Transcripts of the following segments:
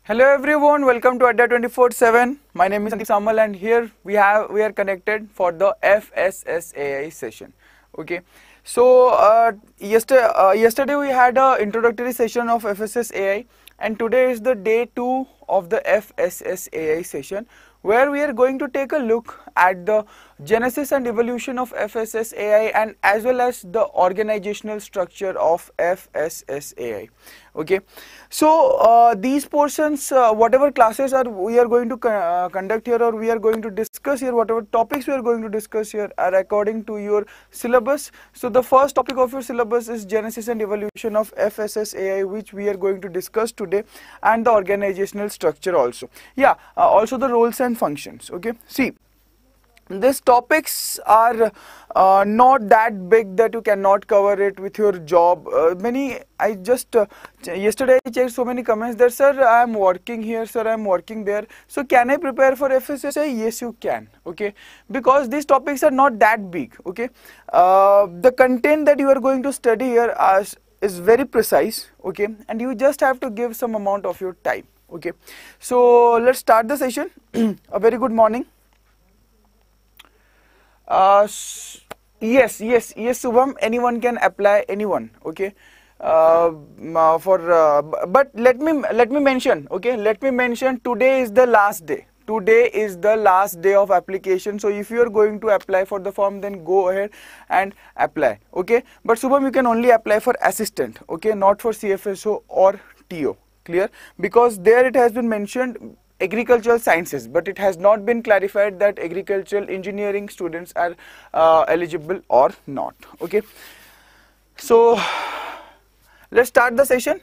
Hello everyone, welcome to Odia 24/7. My name is Sandeep Samal and here we are connected for the FSSAI session. Okay, so yesterday we had a introductory session of FSSAI and today is the day 2 of the FSSAI session, where we are going to take a look at the genesis and evolution of FSSAI and as well as the organizational structure of FSSAI. Okay, so these portions, whatever classes we are going to conduct here, or we are going to discuss here, whatever topics we are going to discuss here are according to your syllabus. So the first topic of your syllabus is genesis and evolution of FSSAI, which we are going to discuss today, and the organizational structure also. Yeah, also the roles and functions. Okay, see, these topics are not that big that you cannot cover it with your job. Yesterday I checked so many comments that, sir, I am working here, sir, I am working there. So can I prepare for FSSAI? Yes, you can. Okay, because these topics are not that big. Okay, the content that you are going to study here is very precise. Okay, and you just have to give some amount of your time. Okay, so let's start the session. A very good morning. Yes, Subham, anyone can apply, anyone. Okay, but let me mention. Okay, let me mention, today is the last day. Today is the last day of application. So if you are going to apply for the form, then go ahead and apply. Okay, but Subham, you can only apply for assistant. Okay, not for CFSO or TO. Clear? Because there it has been mentioned agricultural sciences, but it has not been clarified that agricultural engineering students are eligible or not. Okay, so let's start the session.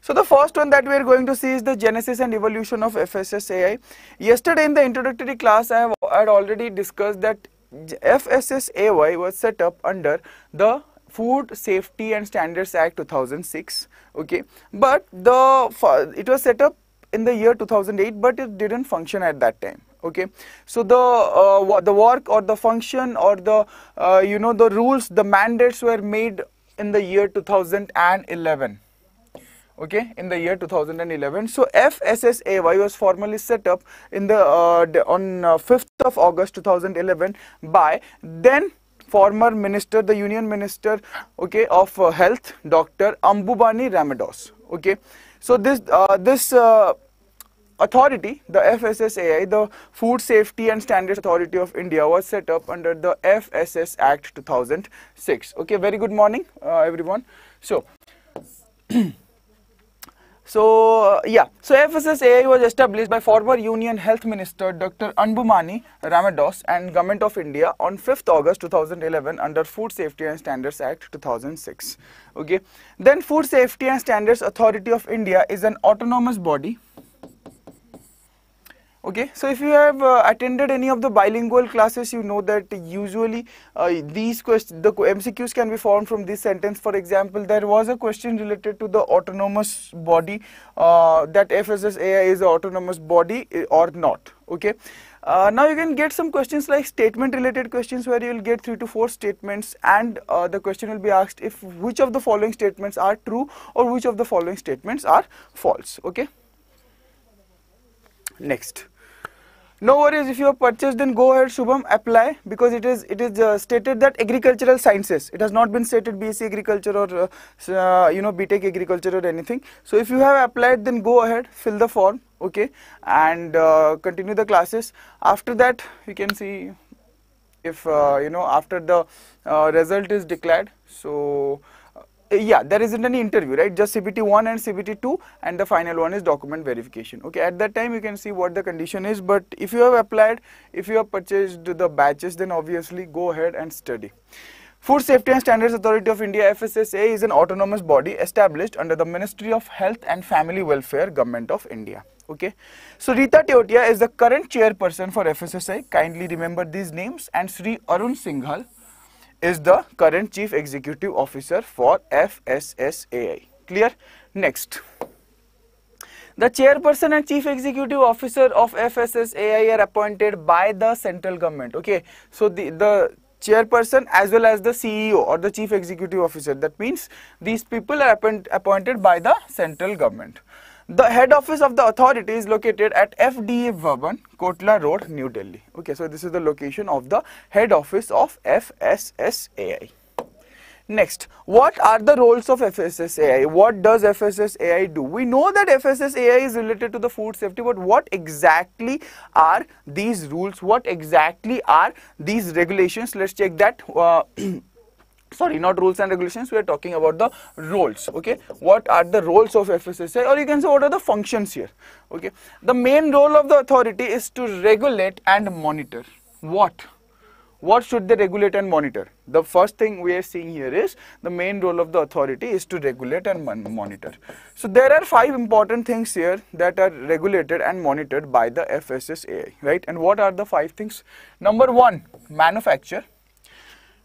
So the first one that we are going to see is the genesis and evolution of FSSAI. Yesterday in the introductory class I had already discussed that FSSAI was set up under the Food Safety and Standards Act 2006. Okay, but it was set up in the year 2008, but it didn't function at that time. Okay, so the work or the function or the the rules, the mandates were made in the year 2011. Okay, in the year 2011. So FSSAI was formally set up in the on 5th of August 2011 by then former minister, the Union Minister, okay, of Health, Dr. Ambubani Ramados. Okay, so this authority, the FSSAI, the Food Safety and Standards Authority of India, was set up under the FSS Act 2006. Okay, very good morning, everyone. So, so FSSAI was established by former Union Health Minister Dr. Ambubani Ramados and Government of India on 5th August 2011 under Food Safety and Standards Act 2006. Okay, then Food Safety and Standards Authority of India is an autonomous body. Okay, so if you have attended any of the bilingual classes, you know that usually the MCQs can be formed from this sentence. For example, there was a question related to the autonomous body, that FSSAI is an autonomous body or not. Okay, now you can get some questions like statement related questions, where you will get 3 to 4 statements, and the question will be asked if which of the following statements are true or which of the following statements are false. Okay, next. No worries, if you have purchased, then go ahead, Shubham, apply, because it is stated that agricultural sciences. It has not been stated BSc agriculture or BTech agriculture or anything. So if you have applied, then go ahead, fill the form, okay, and continue the classes. After that, you can see if after the result is declared. So yeah, there isn't any interview, right? Just CBT 1 and CBT 2, and the final one is document verification. Okay, at that time you can see what the condition is, but if you have applied, if you have purchased the batches, then obviously go ahead and study. Food Safety and Standards Authority of India, FSSAI, is an autonomous body established under the Ministry of Health and Family Welfare, Government of India. Okay, so Rita Teotia is the current chairperson for FSSAI. Kindly remember these names. And Sri Arun Singhal is the current Chief Executive Officer for FSSAI. Clear? Next. The chairperson and Chief Executive Officer of FSSAI are appointed by the central government. Okay, so the chairperson as well as the CEO or the Chief Executive Officer, that means these people are appointed by the central government. The head office of the authority is located at FDA Bhavan, Kotla Road, New Delhi. Okay, so this is the location of the head office of FSSAI. Next, what are the roles of FSSAI? What does FSSAI do? We know that FSSAI is related to the food safety, but what exactly are these rules? What exactly are these regulations? Let's check that. Sorry, not rules and regulations, we are talking about the roles. Okay, what are the roles of FSSAI, or you can say what are the functions here? Okay, the main role of the authority is to regulate and monitor. What should they regulate and monitor? The first thing we are seeing here is the main role of the authority is to regulate and monitor. So there are 5 important things here that are regulated and monitored by the FSSAI, right? And what are the 5 things? Number 1, manufacture.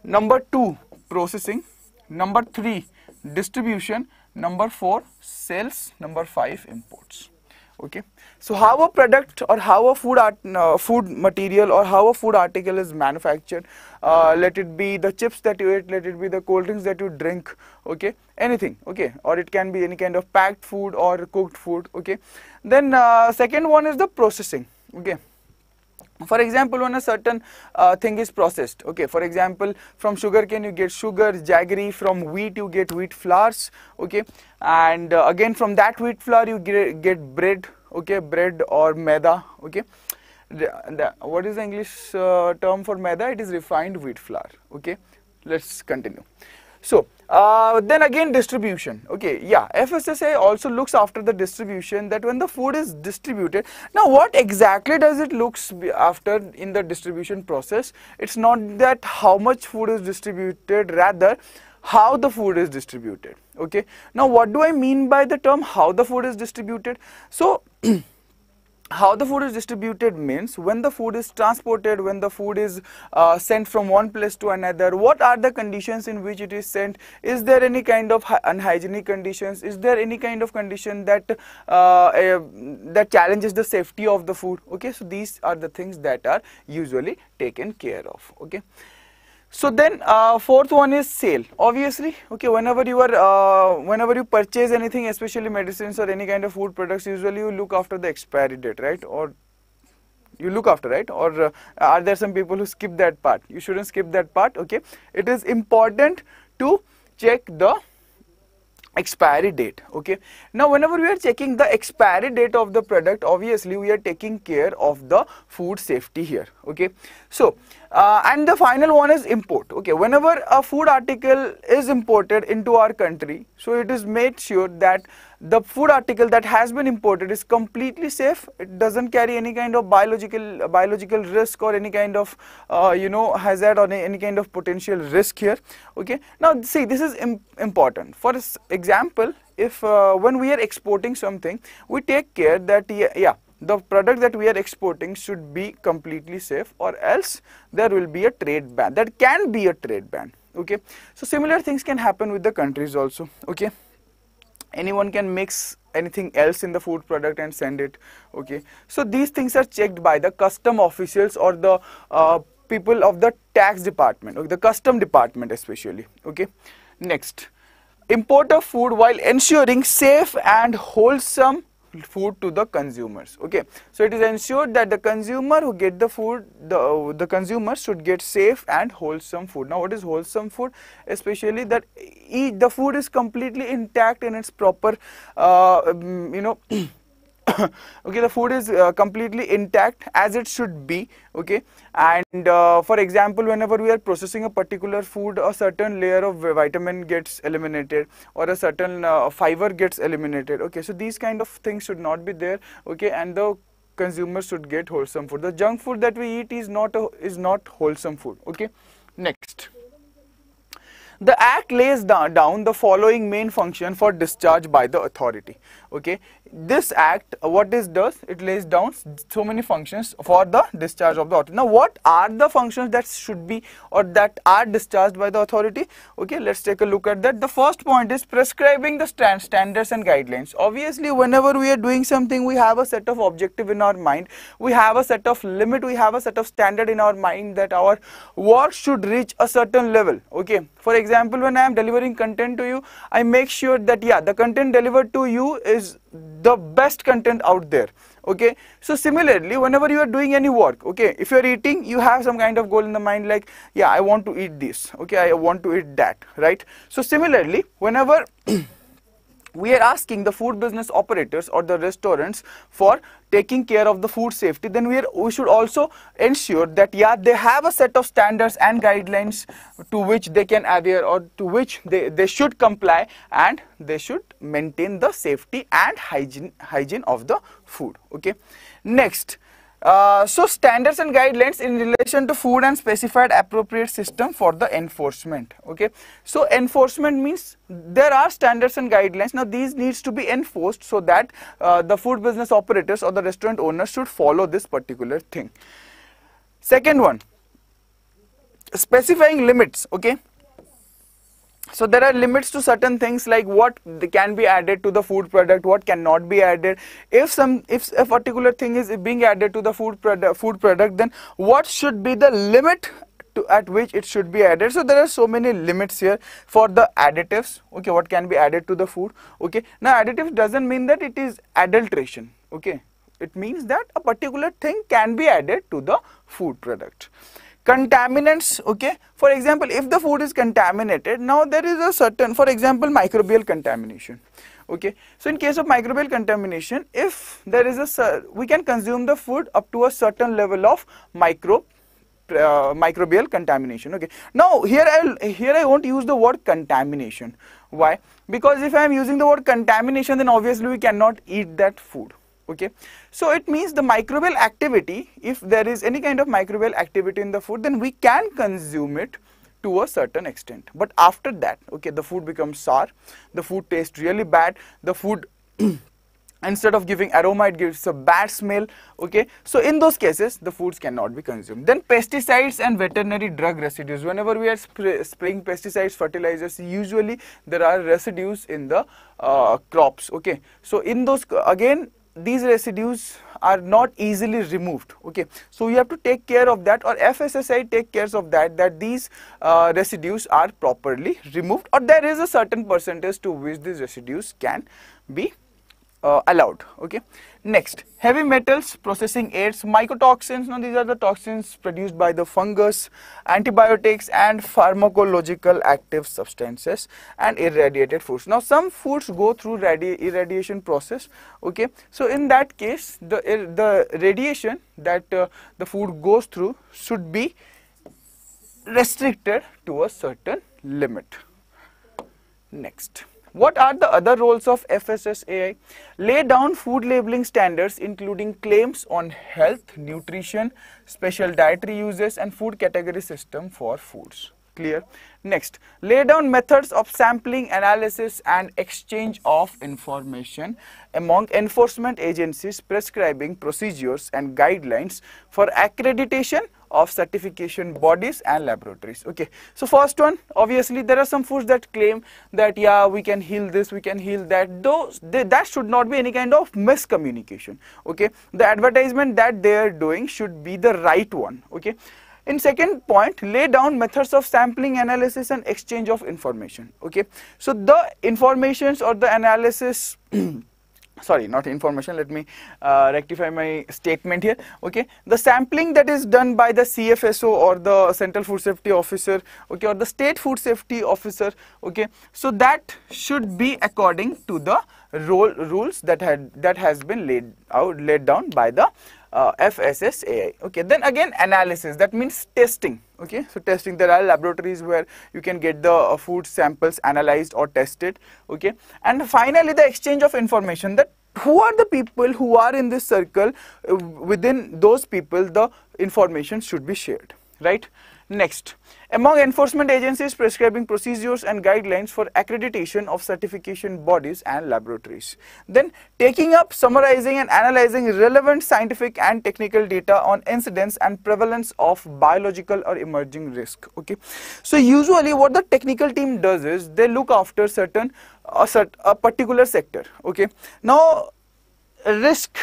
Number 2, processing. Number 3, distribution. Number 4, sales. Number 5, imports. Okay, so how a product or how a food material or how a food article is manufactured, let it be the chips that you eat, let it be the cold drinks that you drink, okay, anything, okay, or it can be any kind of packed food or cooked food, okay. Then second one is the processing, okay. For example, when a certain thing is processed, okay, for example, from sugarcane you get sugar, jaggery, from wheat you get wheat flours, okay, and again from that wheat flour you get bread, okay, bread or maida, okay. What is the English term for maida? It is refined wheat flour, okay. Let's continue. So then again distribution, okay, yeah, FSSAI also looks after the distribution, that when the food is distributed. Now what exactly does it looks after in the distribution process? It's not that how much food is distributed, rather how the food is distributed, okay. Now what do I mean by the term how the food is distributed? So how the food is distributed means when the food is transported, when the food is sent from one place to another, what are the conditions in which it is sent? Is there any kind of unhygienic conditions? Is there any kind of condition that that challenges the safety of the food? Okay, so these are the things that are usually taken care of, okay. So then fourth one is sale, obviously, okay, whenever you purchase anything, especially medicines or any kind of food products, usually you look after the expiry date, right? Or you look after, right? Or are there some people who skip that part? You shouldn't skip that part, okay. It is important to check the expiry date, okay. Now whenever we are checking the expiry date of the product, obviously we are taking care of the food safety here, okay. So and the final one is import, okay. Whenever a food article is imported into our country, so it is made sure that the food article that has been imported is completely safe. It doesn't carry any kind of biological risk or any kind of hazard or any kind of potential risk here, okay. Now see, this is important. For example, if when we are exporting something, we take care that the product that we are exporting should be completely safe, or else there will be a trade ban. That can be a trade ban, okay. So similar things can happen with the countries also, okay. Anyone can mix anything else in the food product and send it, okay. So these things are checked by the custom officials or the people of the tax department, okay, the custom department especially, okay. Next, import of food while ensuring safe and wholesome food to the consumers, okay. So it is ensured that the consumer who get the food, the consumer should get safe and wholesome food. Now what is wholesome food? Especially that the food is completely intact in its proper okay, the food is completely intact as it should be, okay. And for example, whenever we are processing a particular food, a certain layer of vitamin gets eliminated or a certain fiber gets eliminated, okay. So these kind of things should not be there, okay, and the consumer should get wholesome food. The junk food that we eat is not wholesome food, okay. Next, the Act lays down the following main function for discharge by the authority, okay. This Act, what it does, it lays down so many functions for the discharge of the authority. Now what are the functions that should be or that are discharged by the authority? Okay, let's take a look at that. The first point is prescribing the standards and guidelines. Obviously, whenever we are doing something, we have a set of objective in our mind, we have a set of limit, we have a set of standard in our mind that our work should reach a certain level, okay. For example, when I am delivering content to you, I make sure that yeah, the content delivered to you is the best content out there. Okay, so similarly, whenever you are doing any work, okay, if you are eating, you have some kind of goal in the mind, like yeah, I want to eat this, okay, I want to eat that, right? So similarly, whenever we are asking the food business operators or the restaurants for taking care of the food safety, then we should also ensure that yeah, they have a set of standards and guidelines to which they can adhere, or to which they should comply, and they should maintain the safety and hygiene of the food. Okay, next, so standards and guidelines in relation to food and specified appropriate system for the enforcement. Okay, so enforcement means there are standards and guidelines. Now these needs to be enforced so that the food business operators or the restaurant owners should follow this particular thing. Second one, specifying limits. Okay, so there are limits to certain things, like what can be added to the food product, what cannot be added. If a particular thing is being added to the food product, then what should be the limit at which it should be added. So there are so many limits here for the additives. Okay, what can be added to the food. Okay, now additives doesn't mean that it is adulteration. Okay, it means that a particular thing can be added to the food product. Contaminants. Okay, for example, if the food is contaminated, now there is a certain, for example, microbial contamination. Okay, so in case of microbial contamination, if there is we can consume the food up to a certain level of microbial contamination. Okay, now here I won't use the word contamination. Why? Because if I am using the word contamination, then obviously we cannot eat that food. Okay, so it means the microbial activity, if there is any kind of microbial activity in the food, then we can consume it to a certain extent. But after that, okay, the food becomes sour, the food tastes really bad, the food instead of giving aroma, it gives a bad smell. Okay, so in those cases, the foods cannot be consumed. Then pesticides and veterinary drug residues. Whenever we are spraying pesticides, fertilizers, usually there are residues in the crops. Okay, so in those, again, these residues are not easily removed. Okay, so you have to take care of that, or FSSAI take care of that these residues are properly removed, or there is a certain percentage to which these residues can be allowed. Okay, next, heavy metals, processing aids, mycotoxins. Now these are the toxins produced by the fungus, antibiotics and pharmacological active substances, and irradiated foods. Now some foods go through irradiation process. Okay, so in that case, the radiation that the food goes through should be restricted to a certain limit. Next, what are the other roles of FSSAI? Lay down food labeling standards, including claims on health, nutrition, special dietary uses, and food category system for foods. Clear? Next, lay down methods of sampling, analysis, and exchange of information among enforcement agencies, prescribing procedures and guidelines for accreditation of certification bodies and laboratories. Okay, so first one, obviously there are some foods that claim that yeah, we can heal this, we can heal that. That should not be any kind of miscommunication. Okay, the advertisement that they are doing should be the right one. Okay, in second point, lay down methods of sampling, analysis, and exchange of information. Okay, so the informations or the analysis sorry, not information, let me rectify my statement here. Okay, the sampling that is done by the CFSO or the Central Food Safety Officer, okay, or the State Food Safety Officer, okay, so that should be according to the rules that has been laid down by the FSSAI. Okay, then again analysis, that means testing. Okay, so testing, there are laboratories where you can get the food samples analyzed or tested. Okay, and finally the exchange of information, that who are the people who are in this circle, within those people the information should be shared, right? Next, among enforcement agencies, prescribing procedures and guidelines for accreditation of certification bodies and laboratories. Then taking up, summarizing and analyzing relevant scientific and technical data on incidence and prevalence of biological or emerging risk. Okay, so usually what the technical team does is they look after a particular sector. Okay, now risk,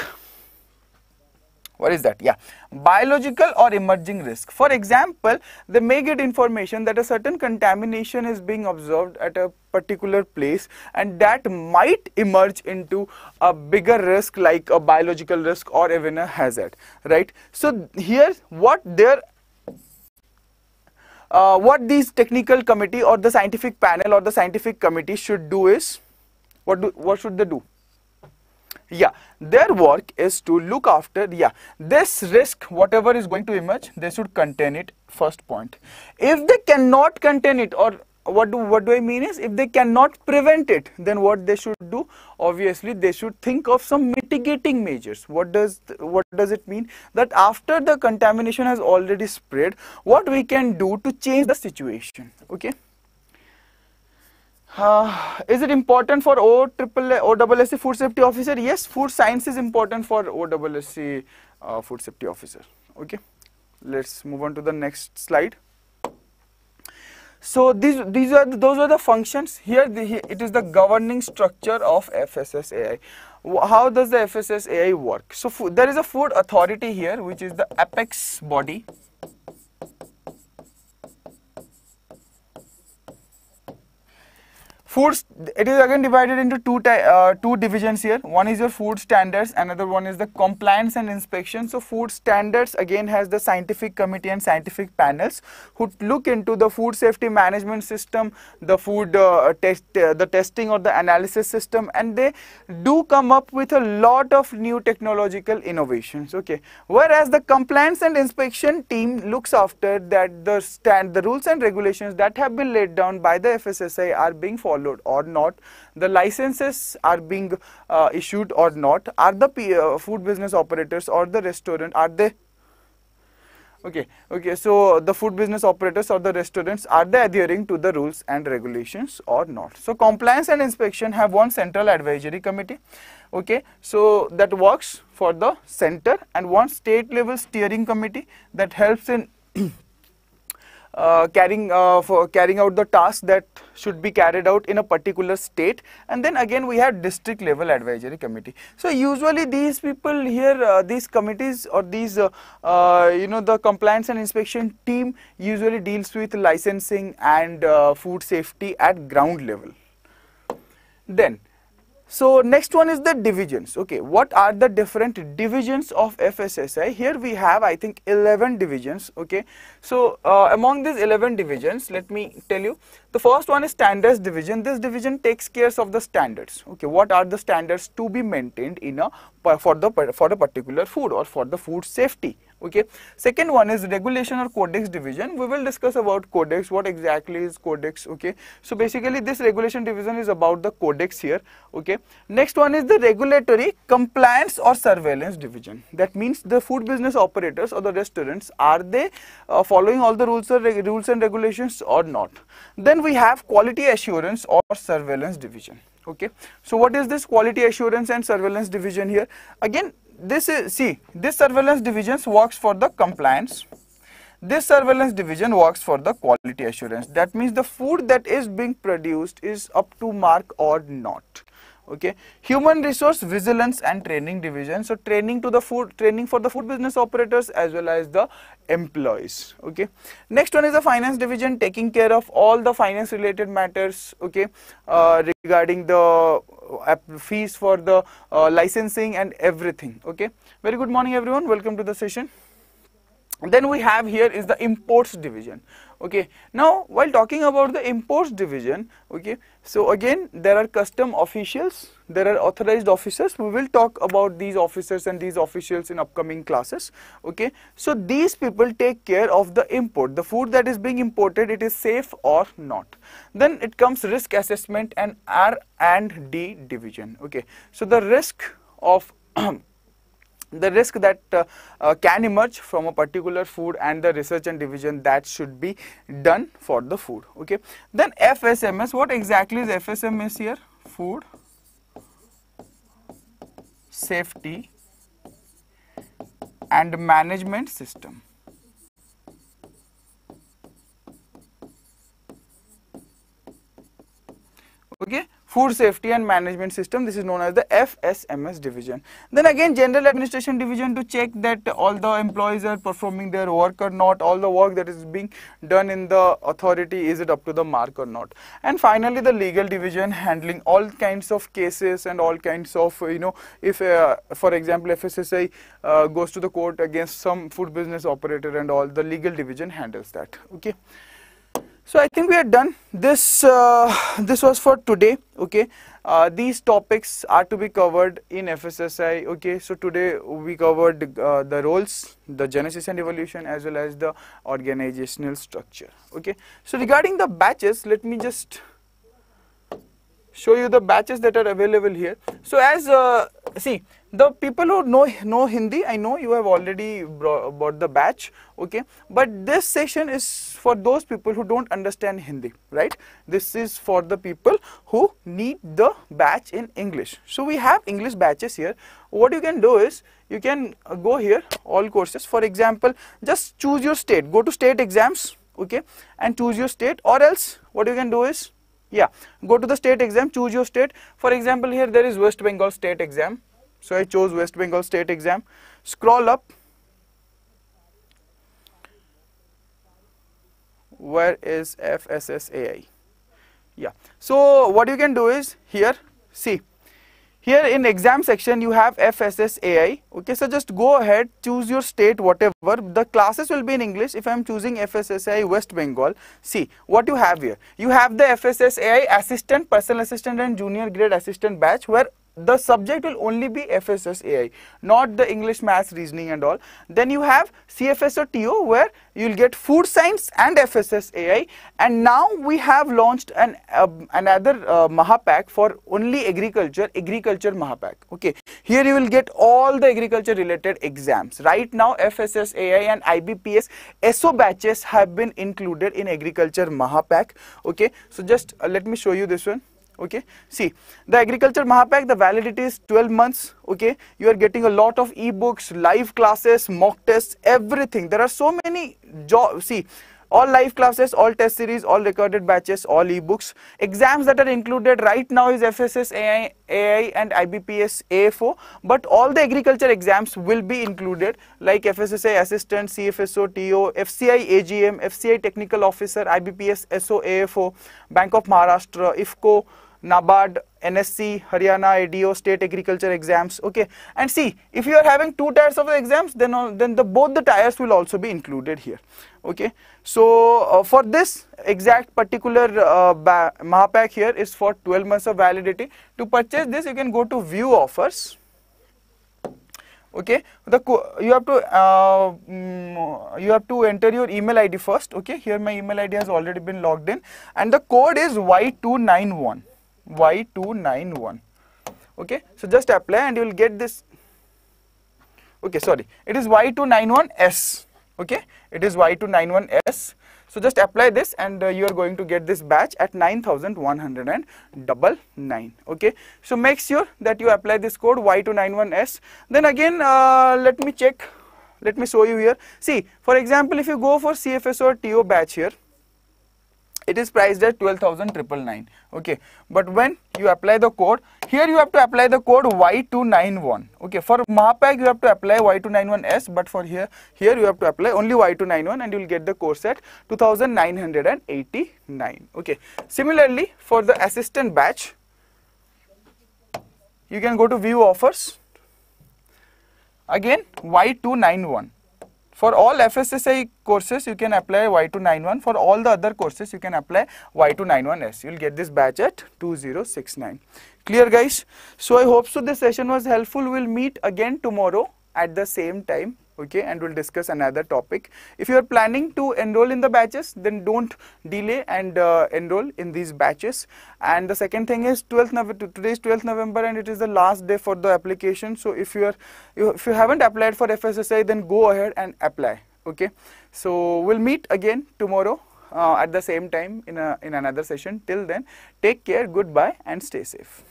What is that? Yeah, biological or emerging risk. For example, they may get information that a certain contamination is being observed at a particular place, and that might emerge into a bigger risk like a biological risk or even a hazard, right? So here what these technical committee or the scientific panel or the scientific committee should do is, what should they do? Yeah, their work is to look after, yeah, this risk, whatever is going to emerge, they should contain it, first point. If they cannot contain it, or what do I mean is, if they cannot prevent it, then what they should do? Obviously, they should think of some mitigating measures. What does it mean? That after the contamination has already spread, what we can do to change the situation, okay? Is it important for OSSC food safety officer? Yes, food science is important for OSSC food safety officer. Okay, let's move on to the next slide. So those are the functions. Here it is the governing structure of FSSAI. How does the FSSAI work? So there is a food authority here, which is the apex body. Foods, it is again divided into two divisions here. One is your food standards, another one is the compliance and inspection. So food standards again has the scientific committee and scientific panels who look into the food safety management system, the food the testing or the analysis system, and they do come up with a lot of new technological innovations. Okay, whereas the compliance and inspection team looks after that the rules and regulations that have been laid down by the FSSAI are being followed or not, the licenses are being issued or not, are the food business operators or the restaurant, are they okay, so the food business operators or the restaurants, are they adhering to the rules and regulations or not? So compliance and inspection have one central advisory committee, okay, so that works for the center, and one state level steering committee that helps in carrying out the tasks that should be carried out in a particular state, and then again we have district level advisory committee. So usually these people here, these committees or these the compliance and inspection team usually deals with licensing and food safety at ground level. Then so next one is the divisions. Okay, what are the different divisions of FSSAI? Here we have, I think, 11 divisions. Okay, so among these 11 divisions, let me tell you, the first one is standards division. This division takes care of the standards. Okay, what are the standards to be maintained in a for the particular food or for the food safety. Okay, second one is regulation or codex division. We will discuss about codex, what exactly is codex. Okay, so basically this regulation division is about the codex here. Okay, next one is the regulatory compliance or surveillance division. That means the food business operators or the restaurants, are they following all the rules and regulations or not? Then we have quality assurance or surveillance division. Okay, so what is this quality assurance and surveillance division here? Again, this surveillance division works for the compliance. This surveillance division works for the quality assurance. That means the food that is being produced is up to mark or not. Okay, human resource vigilance and training division. So training for the food business operators as well as the employees. Okay, next one is the finance division, taking care of all the finance related matters. Okay, regarding the fees for the licensing and everything. Okay, very good morning everyone, welcome to the session. Then we have here is the imports division. Okay, now while talking about the imports division, okay, so again there are custom officials, there are authorized officers. We will talk about these officers and these officials in upcoming classes. Okay, so these people take care of the import, the food that is being imported, it is safe or not. Then it comes risk assessment and R&D division. Okay, so the risk of the risk that can emerge from a particular food and the research and division that should be done for the food. Okay, then FSMS, what exactly is FSMS here? Food safety and management system. Okay, Food Safety and Management System. This is known as the FSMS division. Then again, General Administration division to check that all the employees are performing their work or not, all the work that is being done in the authority, is it up to the mark or not. And finally, the Legal division, handling all kinds of cases and all kinds of, if for example FSSAI goes to the court against some food business operator and all, the Legal division handles that. Okay. So I think we are done. This this was for today. Okay, these topics are to be covered in FSSAI. Okay, so today we covered the roles, the genesis and evolution, as well as the organizational structure. Okay, so regarding the batches, let me just show you the batches that are available here. So as see, the people who know Hindi, I know you have already bought the batch, okay, but this session is for those people who don't understand Hindi, right? This is for the people who need the batch in English. So we have English batches here. What you can do is, you can go here, all courses. For example, just choose your state, go to state exams, okay, and choose your state, or else what you can do is, yeah, go to the state exam, choose your state. For example, here there is West Bengal state exam. So I chose West Bengal state exam. Scroll up. Where is FSSAI? Yeah. So what you can do is, here, see, here in exam section you have FSSAI. Okay, so just go ahead, choose your state, whatever. The classes will be in English. If I am choosing FSSAI West Bengal, see what you have here. You have the FSSAI Assistant, Personal Assistant and Junior Grade Assistant batch, where the subject will only be FSSAI, not the English, Maths, Reasoning and all. Then you have CFSO TO, where you will get Food Science and FSSAI. And now we have launched another Mahapack for only agriculture Mahapack. Okay, here you will get all the agriculture related exams. Right now FSSAI and IBPS SO batches have been included in agriculture Mahapack. Okay, so just let me show you this one. Okay, see, the agriculture Mahapack, the validity is 12 months. Okay, you are getting a lot of ebooks, live classes, mock tests, everything. There are so many jobs. See, all live classes, all test series, all recorded batches, all ebooks. Exams that are included right now is FSSAI and IBPS AFO, but all the agriculture exams will be included, like FSSAI Assistant, CFSO TO, FCI AGM, FCI Technical Officer, IBPS SO AFO, Bank of Maharashtra, IFCO, NABARD, NSC, Haryana, ADO, state agriculture exams. Okay, and see, if you are having 2 tiers of the exams, then both the tiers will also be included here. Okay, so for this exact particular Mahapack here is for 12 months of validity. To purchase this, you can go to view offers. Okay, you have to enter your email ID first. Okay, here my email ID has already been logged in, and the code is Y291. Y291. Okay, so just apply and you will get this. Okay, sorry, it is Y291S. Okay, it is Y291S. So just apply this and you are going to get this batch at 9,199. Okay, so make sure that you apply this code Y291S. Then again, let me check, let me show you here. See, for example, if you go for CFSO or TO batch here, it is priced at 12,999. Okay, but when you apply the code, here you have to apply the code Y291. Okay, for Mahapack you have to apply Y291S, but for here you have to apply only Y291 and you will get the course at 2,989. Okay, similarly for the assistant batch, you can go to view offers. Again Y291. For all FSSAI courses, you can apply Y291. For all the other courses, you can apply Y291S. You will get this batch at 2069. Clear, guys? So I hope so this session was helpful. We will meet again tomorrow at the same time. Okay, and we'll discuss another topic. If you are planning to enroll in the batches, then don't delay and enroll in these batches. And the second thing is today is 12th November and it is the last day for the application. So if you haven't applied for FSSAI, then go ahead and apply. Okay, so we'll meet again tomorrow at the same time in another session. Till then, take care, goodbye and stay safe.